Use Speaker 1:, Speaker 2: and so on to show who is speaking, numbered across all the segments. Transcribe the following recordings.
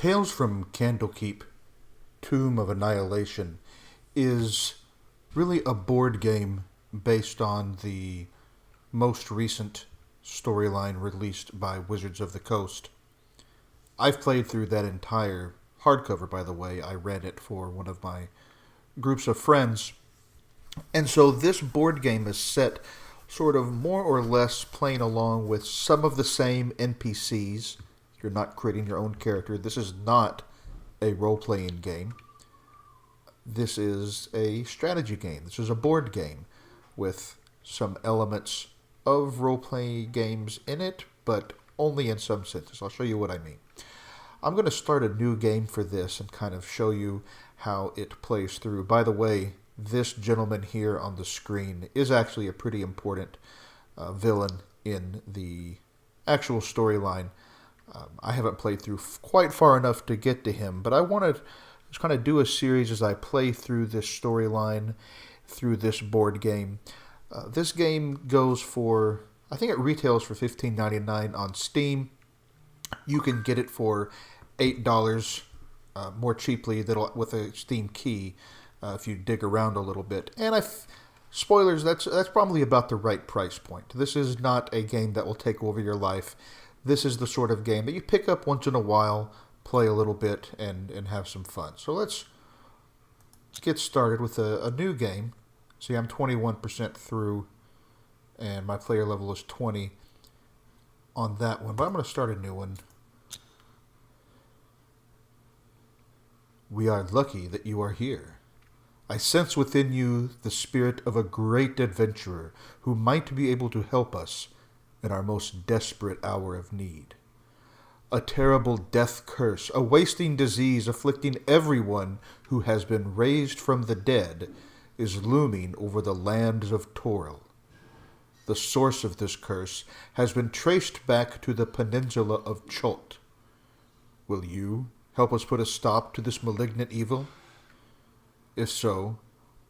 Speaker 1: Tales from Candlekeep, Tomb of Annihilation, is really a board game based on the most recent storyline released by Wizards of the Coast. I've played through that entire hardcover, by the way. I read it for one of my groups of friends. And so this board game is set sort of more or less playing along with some of the same NPCs. You're not creating your own character. This is not a role-playing game. This is a strategy game. This is a board game with some elements of role-playing games in it, but only in some senses. I'll show you what I mean. I'm going to start a new game for this and kind of show you how it plays through. By the way, this gentleman here on the screen is actually a pretty important villain in the actual storyline. I haven't played through quite far enough to get to him, but I want to just kind of do a series as I play through this storyline, through this board game. This game goes for, I think it retails for $15.99 on Steam. You can get it for $8 more cheaply with a Steam key if you dig around a little bit. And spoilers, that's probably about the right price point. This is not a game that will take over your life. This is the sort of game that you pick up once in a while, play a little bit, and have some fun. So let's get started with a new game. See, I'm 21% through, and my player level is 20 on that one. But I'm going to start a new one. We are lucky that you are here. I sense within you the spirit of a great adventurer who might be able to help us in our most desperate hour of need. A terrible death curse, a wasting disease afflicting everyone who has been raised from the dead, is looming over the lands of Toril. The source of this curse has been traced back to the peninsula of Chult. Will you help us put a stop to this malignant evil? If so,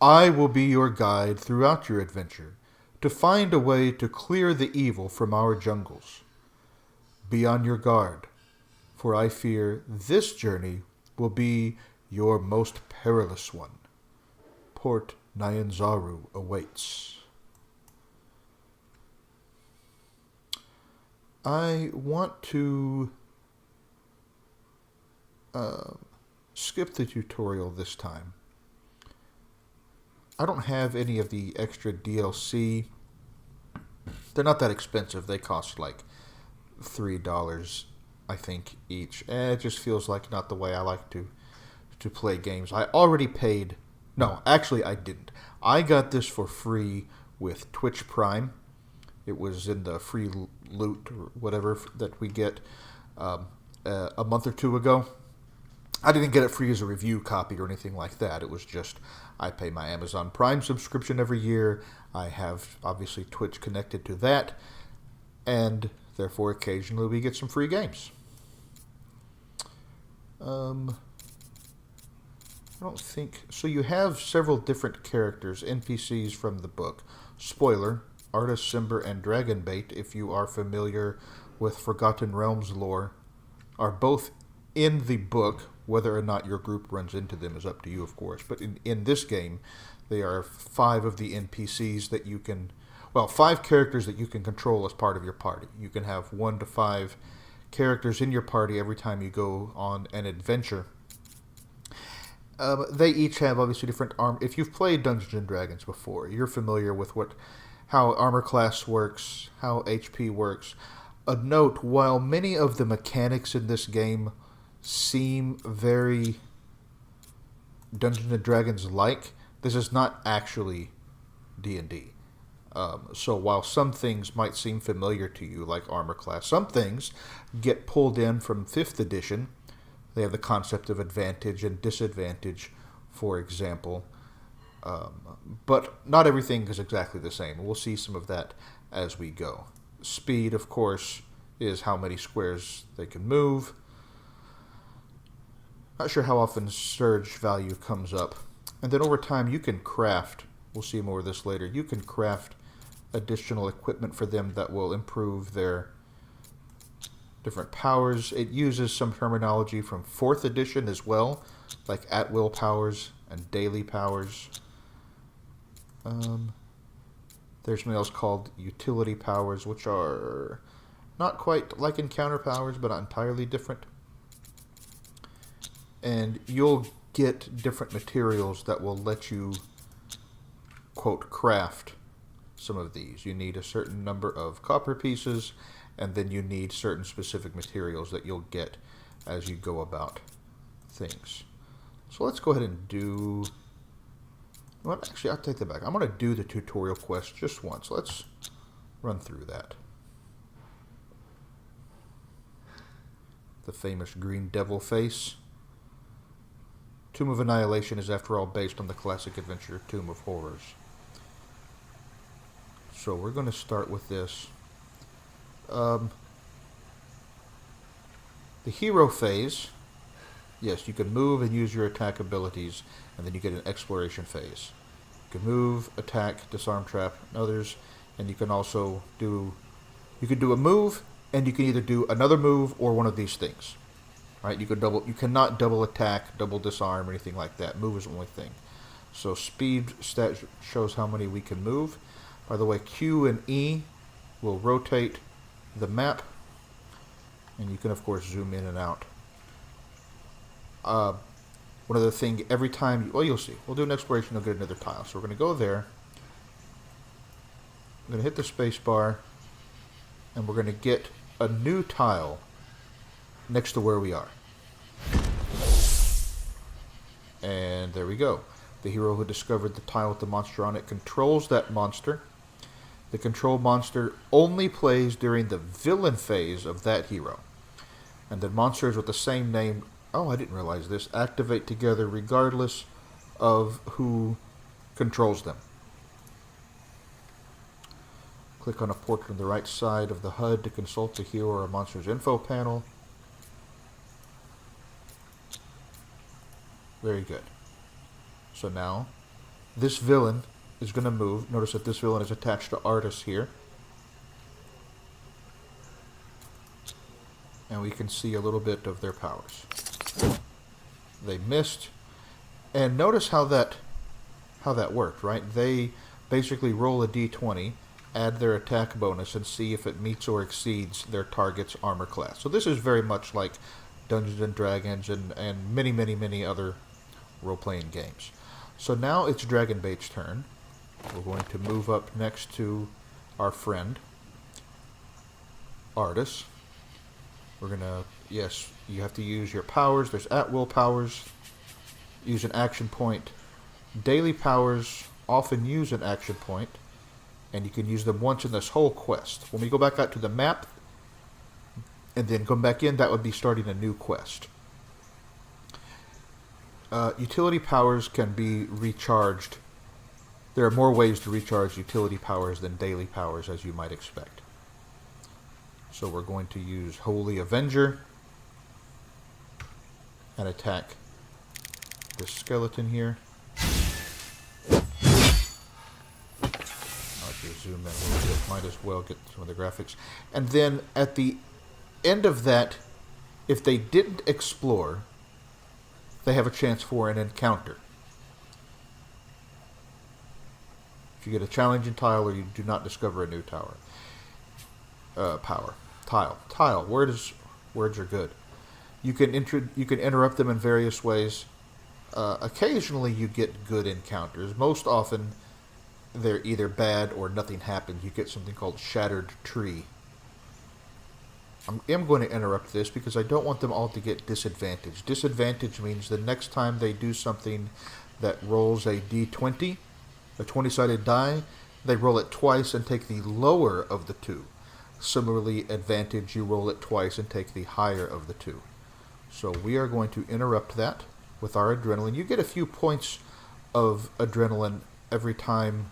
Speaker 1: I will be your guide throughout your adventure to find a way to clear the evil from our jungles. Be on your guard, for I fear this journey will be your most perilous one. Port Nyanzaru awaits. I want to skip the tutorial this time. I don't have any of the extra DLC. They're not that expensive. They cost like $3, I think, each. It just feels like not the way I like to play games. I already paid. No, actually I didn't. I got this for free with Twitch Prime. It was in the free loot or whatever that we get a month or two ago. I didn't get it free as a review copy or anything like that. It was just, I pay my Amazon Prime subscription every year. I have, obviously, Twitch connected to that. And, therefore, occasionally we get some free games. I don't think... So you have several different characters, NPCs from the book. Spoiler, Artus, Cimber, and Dragonbait, if you are familiar with Forgotten Realms lore, are both in the book. Whether or not your group runs into them is up to you, of course. But in this game, they are 5 of the NPCs that you can... Well, 5 characters that you can control as part of your party. You can have 1 to 5 characters in your party every time you go on an adventure. They each have, obviously, different armor. If you've played Dungeons & Dragons before, you're familiar with how armor class works, how HP works. A note, while many of the mechanics in this game seem very Dungeons & Dragons-like, this is not actually D&D. So while some things might seem familiar to you, like armor class, some things get pulled in from 5th edition. They have the concept of advantage and disadvantage, for example. But not everything is exactly the same. We'll see some of that as we go. Speed, of course, is how many squares they can move. Not sure how often surge value comes up. And then over time you can craft, we'll see more of this later, you can craft additional equipment for them that will improve their different powers. It uses some terminology from 4th edition as well, like at-will powers and daily powers. There's something else called utility powers, which are not quite like encounter powers, but not entirely different. And you'll get different materials that will let you, quote, craft some of these. You need a certain number of copper pieces, and then you need certain specific materials that you'll get as you go about things. So let's go ahead and do... Well, actually, I'll take that back. I'm going to do the tutorial quest just once. Let's run through that. The famous green devil face. Tomb of Annihilation is, after all, based on the classic adventure Tomb of Horrors. So we're going to start with this. The hero phase, yes, you can move and use your attack abilities, and then you get an exploration phase. You can move, attack, disarm, trap, and others, and you can also do a move, and you can either do another move or one of these things. Right? You cannot double attack, double disarm, or anything like that. Move is the only thing. So speed stat shows how many we can move. By the way, Q and E will rotate the map, and you can of course zoom in and out. One other thing, every time, well, you'll see. We'll do an exploration, you'll get another tile. So we're going to go there. I'm going to hit the space bar, and we're going to get a new tile next to where we are. And there we go. The hero who discovered the tile with the monster on it controls that monster. The control monster only plays during the villain phase of that hero. And the monsters with the same name, oh, I didn't realize this, activate together regardless of who controls them. Click on a portrait on the right side of the HUD to consult the hero or a monster's info panel. Very good. So now, this villain is going to move. Notice that this villain is attached to Artis here. And we can see a little bit of their powers. They missed. And notice how that worked, right? They basically roll a d20, add their attack bonus, and see if it meets or exceeds their target's armor class. So this is very much like Dungeons and Dragons and many, many, many other role-playing games. So now it's Dragonbait's turn. We're going to move up next to our friend, Artis. We're going to, yes, you have to use your powers. There's at-will powers. Use an action point. Daily powers often use an action point, and you can use them once in this whole quest. When we go back out to the map, and then come back in, that would be starting a new quest. Utility powers can be recharged. There are more ways to recharge utility powers than daily powers, as you might expect. So we're going to use Holy Avenger and attack this skeleton here. I'll just zoom in a little bit. Might as well get some of the graphics. And then at the end of that, if they didn't explore, they have a chance for an encounter. If you get a challenging tile or you do not discover a new tower. Tile. Words are good. You can interrupt them in various ways. Occasionally you get good encounters. Most often they're either bad or nothing happens. You get something called Shattered Tree. I am going to interrupt this because I don't want them all to get disadvantaged. Disadvantage means the next time they do something that rolls a d20, a 20-sided die, they roll it twice and take the lower of the two. Similarly, advantage, you roll it twice and take the higher of the two. So we are going to interrupt that with our adrenaline. You get a few points of adrenaline every time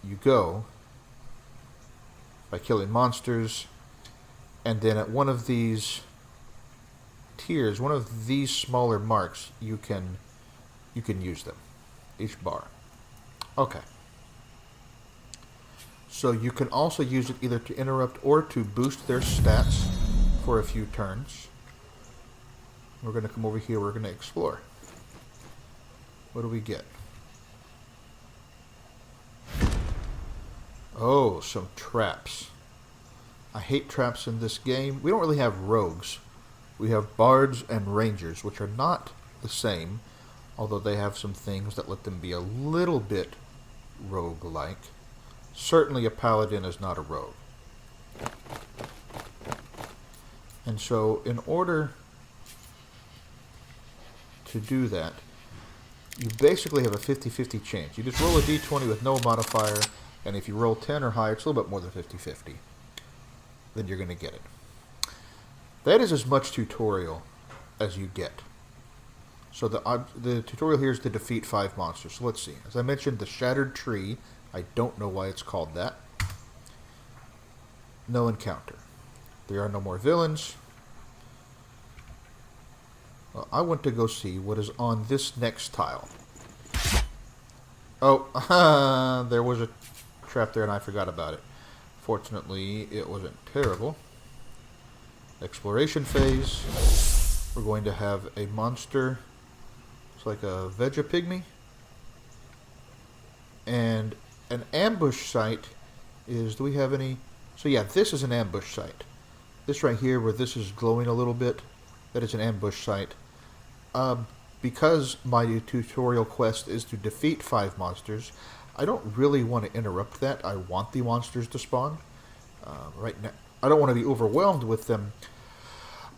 Speaker 1: you go by killing monsters. And then at one of these tiers, one of these smaller marks, you can use them. Each bar. Okay. So you can also use it either to interrupt or to boost their stats for a few turns. We're going to come over here, we're going to explore. What do we get? Oh, some traps. I hate traps in this game. We don't really have rogues. We have bards and rangers, which are not the same, although they have some things that let them be a little bit rogue-like. Certainly a paladin is not a rogue. And so, in order to do that, you basically have a 50-50 chance. You just roll a d20 with no modifier, and if you roll 10 or higher, it's a little bit more than 50-50. Then you're going to get it. That is as much tutorial as you get. So the tutorial here is to defeat 5 monsters. So let's see. As I mentioned, the Shattered Tree. I don't know why it's called that. No encounter. There are no more villains. Well, I want to go see what is on this next tile. Oh, there was a trap there and I forgot about it. Fortunately, it wasn't terrible. Exploration phase. We're going to have a monster. It's like a Vegapygmy. And an ambush site is... Do we have any... So yeah, this is an ambush site. This right here, where this is glowing a little bit, that is an ambush site. Because my tutorial quest is to defeat 5 monsters, I don't really want to interrupt that. I want the monsters to spawn. Right now, I don't want to be overwhelmed with them,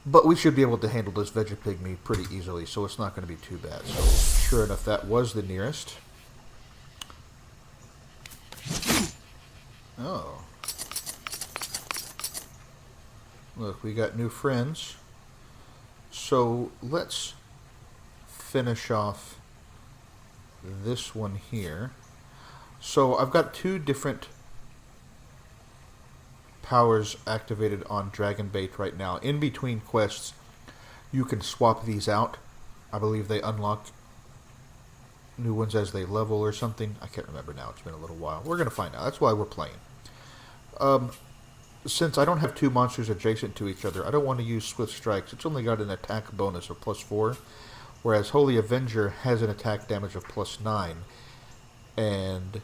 Speaker 1: but we should be able to handle this Vegapygmy pretty easily, so it's not going to be too bad. So, sure enough, that was the nearest. Oh. Look, we got new friends. So, let's finish off this one here. So, I've got 2 different powers activated on Dragonbait right now. In between quests, you can swap these out. I believe they unlock new ones as they level or something. I can't remember now. It's been a little while. We're going to find out. That's why we're playing. Since I don't have 2 monsters adjacent to each other, I don't want to use Swift Strikes. It's only got an attack bonus of +4, whereas Holy Avenger has an attack damage of +9. And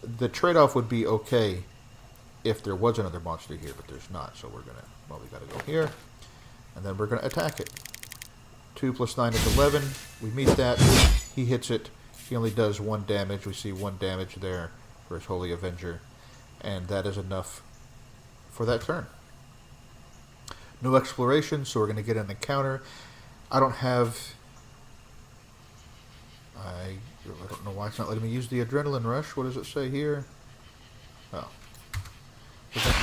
Speaker 1: the trade-off would be okay if there was another monster here, but there's not. So we're going to, well, we got to go here, and then we're going to attack it. 2 + 9 is 11. We meet that. He hits it. He only does 1 damage. We see 1 damage there for his Holy Avenger. And that is enough for that turn. No exploration, so we're going to get an encounter. I don't have... I don't know why it's not letting me use the Adrenaline Rush. What does it say here? Oh.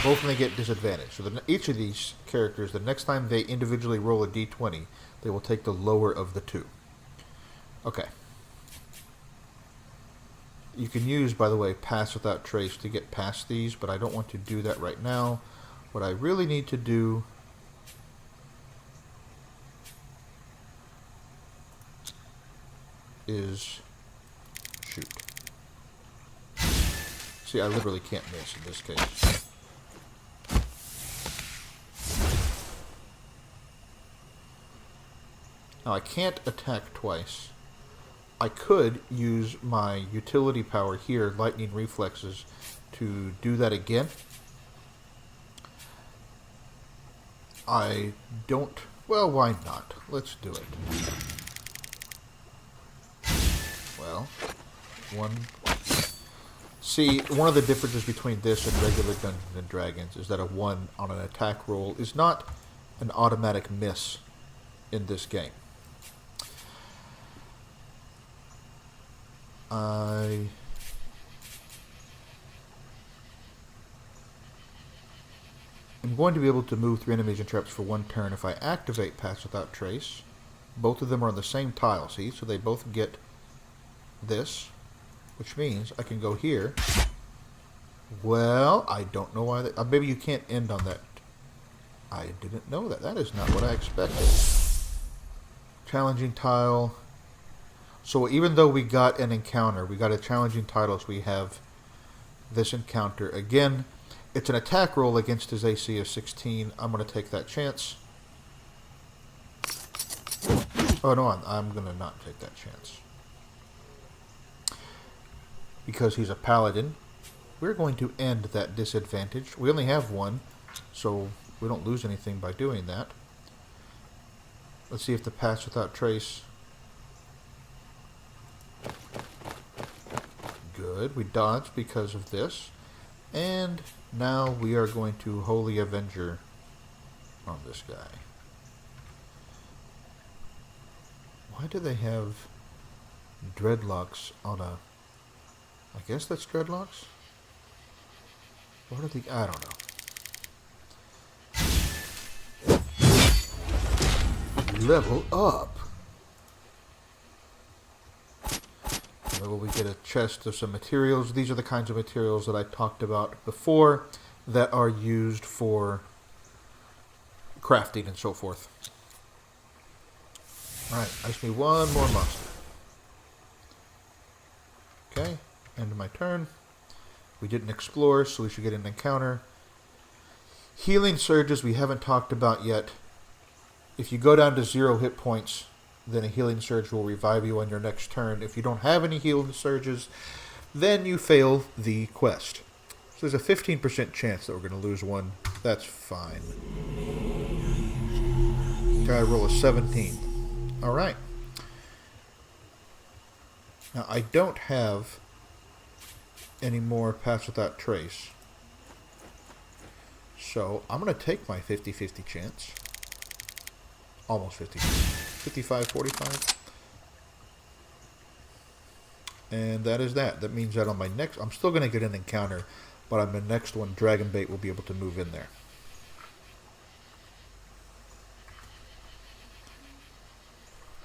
Speaker 1: Both of them get disadvantage. So each of these characters, the next time they individually roll a d20, they will take the lower of the 2. Okay. You can use, by the way, Pass Without Trace to get past these, but I don't want to do that right now. What I really need to do is shoot. See, I literally can't miss in this case. Now, I can't attack twice. I could use my utility power here, Lightning Reflexes, to do that again. I don't... Well, why not? Let's do it. Well, See, one of the differences between this and regular Dungeons and Dragons is that a 1 on an attack roll is not an automatic miss in this game. I am going to be able to move 3 enemies and traps for 1 turn if I activate Pass Without Trace. Both of them are on the same tile, see? So they both get this, which means I can go here. Well, I don't know why that... maybe you can't end on that. I didn't know that. That is not what I expected. Challenging tile... So even though we got an encounter, we got a challenging title, so we have this encounter again. It's an attack roll against his AC of 16. I'm going to take that chance. Oh, no, I'm going to not take that chance. Because he's a paladin, we're going to end that disadvantage. We only have one, so we don't lose anything by doing that. Let's see if the pass without trace. Good. We dodged because of this. And now we are going to Holy Avenger on this guy. Why do they have dreadlocks on a... I guess that's dreadlocks? What are the... I don't know. Level up. Will we get a chest of some materials? These are the kinds of materials that I talked about before that are used for crafting and so forth. Alright, I just need one more monster. Okay, end of my turn. We didn't explore, so we should get an encounter. Healing surges we haven't talked about yet. If you go down to 0 hit points, then a healing surge will revive you on your next turn. If you don't have any healing surges, then you fail the quest. So there's a 15% chance that we're going to lose one. That's fine. Guy roll a 17. Alright. Now I don't have any more pass without trace. So I'm going to take my 50-50 chance. Almost 50. 55-45. And that is that. That means that on my next... I'm still going to get an encounter, but on the next one, Dragonbait will be able to move in there.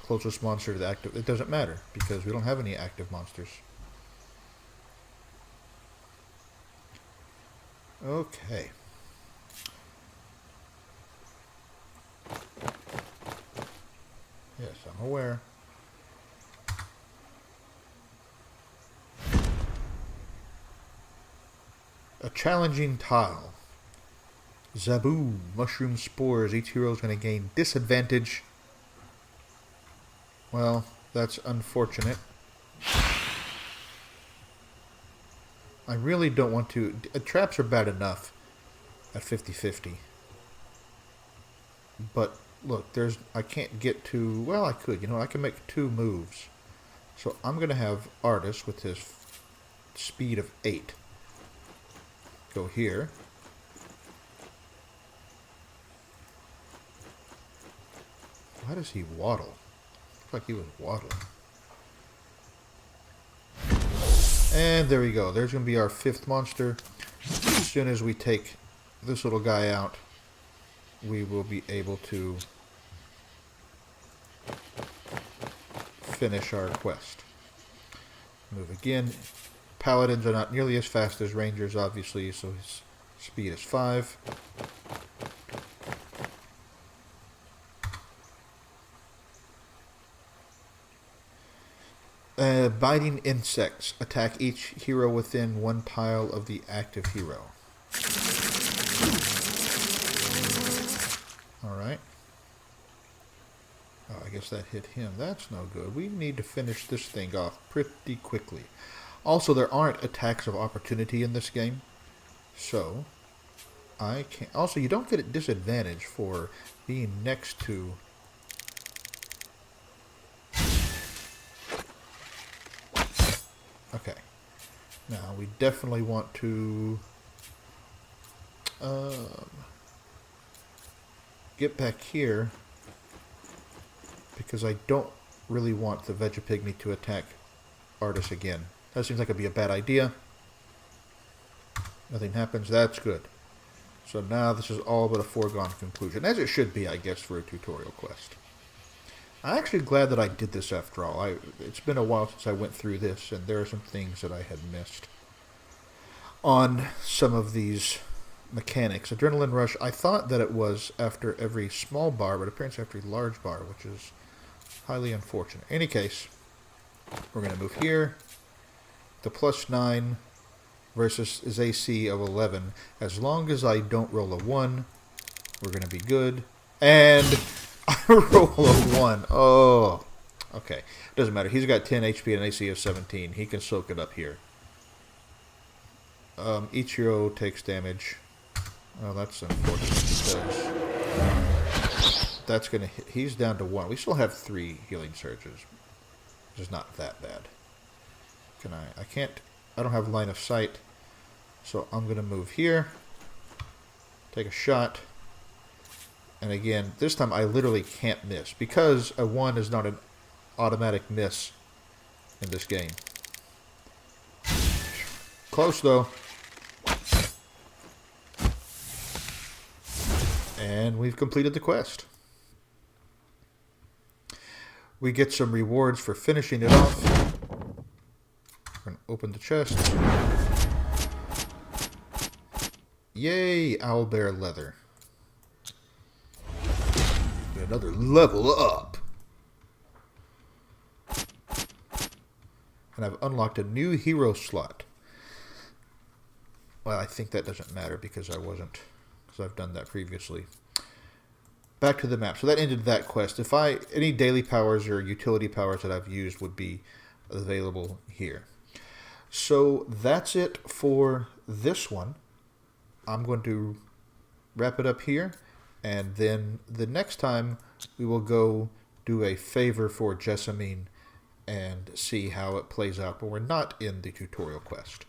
Speaker 1: Closest monster to the active... It doesn't matter, because we don't have any active monsters. Okay. Yes, I'm aware. A challenging tile. Zaboo, mushroom spores. Each hero is going to gain disadvantage. Well, that's unfortunate. I really don't want to... Traps are bad enough at 50-50. But, look, there's... I can't get to... Well, I could. You know, I can make 2 moves. So I'm going to have Artist with his speed of 8. Go here. Why does he waddle? Looks like he was waddling. And there we go. There's going to be our 5th monster. As soon as we take this little guy out, we will be able to finish our quest. Move again. Paladins are not nearly as fast as Rangers, obviously, so his speed is 5. Biting insects. Attack each hero within 1 tile of the active hero. Alright. Oh, I guess that hit him. That's no good. We need to finish this thing off pretty quickly. Also, there aren't attacks of opportunity in this game. So, I can't... Also, you don't get a disadvantage for being next to... Okay. Now, we definitely want to... get back here. Because I don't really want the Vegapigmy to attack Artist again. That seems like it'd be a bad idea. Nothing happens. That's good. So now this is all but a foregone conclusion. As it should be, I guess, for a tutorial quest. I'm actually glad that I did this after all. It's been a while since I went through this, and there are some things that I had missed on some of these mechanics. Adrenaline Rush, I thought that it was after every small bar, but apparently after every large bar, which is highly unfortunate. In any case, we're going to move here. The +9 versus his AC of 11. As long as I don't roll a 1, we're going to be good. And I roll a 1. Oh, okay. Doesn't matter. He's got 10 HP and an AC of 17. He can soak it up here. Each hero takes damage. Oh, that's unfortunate because that's going to hit. He's down to 1. We still have 3 healing surges. Which is not that bad. Can I can't. I don't have line of sight. So I'm going to move here. Take a shot. And again, this time I literally can't miss. Because a 1 is not an automatic miss in this game. Close though. And we've completed the quest. We get some rewards for finishing it off. We're going to open the chest. Yay, owlbear leather. Get another level up. And I've unlocked a new hero slot. Well, I think that doesn't matter because I wasn't, because I've done that previously. Back to the map. So that ended that quest. If any daily powers or utility powers that I've used would be available here. So that's it for this one. I'm going to wrap it up here, and then the next time we will go do a favor for Jessamine and see how it plays out, but we're not in the tutorial quest.